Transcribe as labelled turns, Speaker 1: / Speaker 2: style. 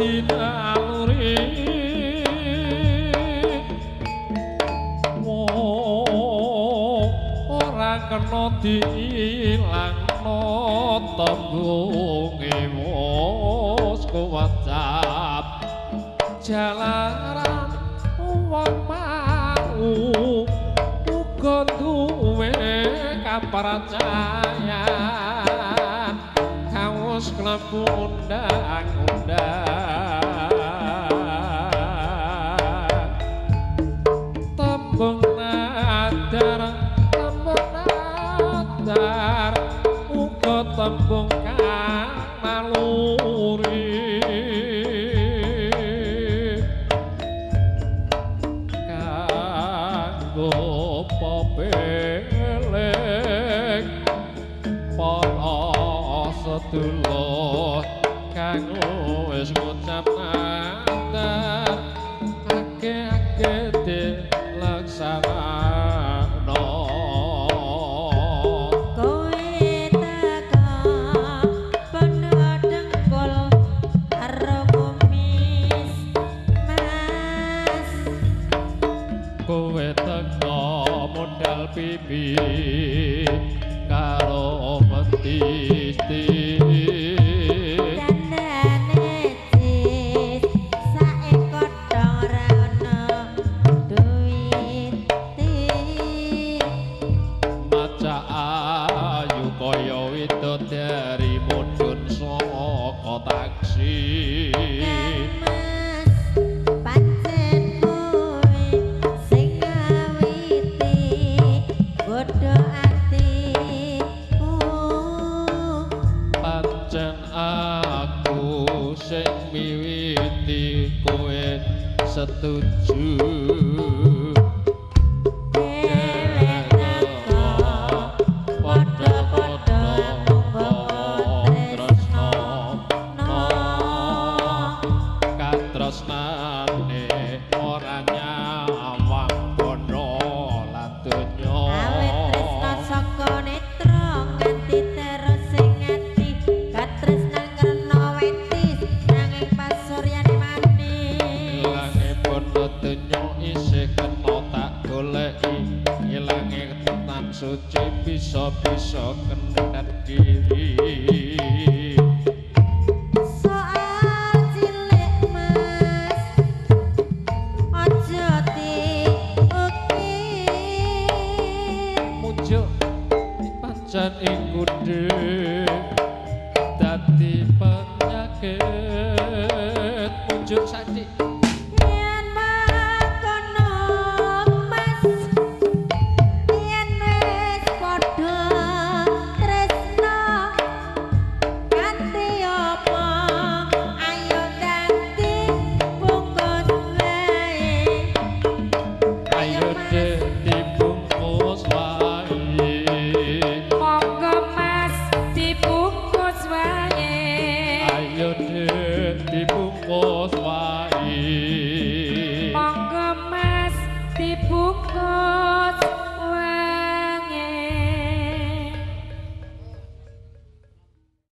Speaker 1: dinaluri ora kena diilangno tembunge wis kuwacap jalaran wong mau uga duwe kapercayaan kaos klebu undang-undang tembung nadar uga tembung kang naluri kanggo pepeling para sedulur kang wis ngucap nadar akeh-akeh dilaksanakno kowe teko modal pipi karo petiti
Speaker 2: dandane cis saeko dong ora ono duit
Speaker 1: maca ayu kaya widodari mudhun saka taksi pancen aku sing miwiti kowe setuju katresnane ora nyawang bono lan donya
Speaker 2: awet tresna saka netra nganti terus sing ati katresnan karena wetis nanging pasuryane manis
Speaker 1: ilange bono donya isih kena tak goleki ilange tenan suci bisa-bisa kendat diri pancen ing kudhe dadi penyakit mujuk sadik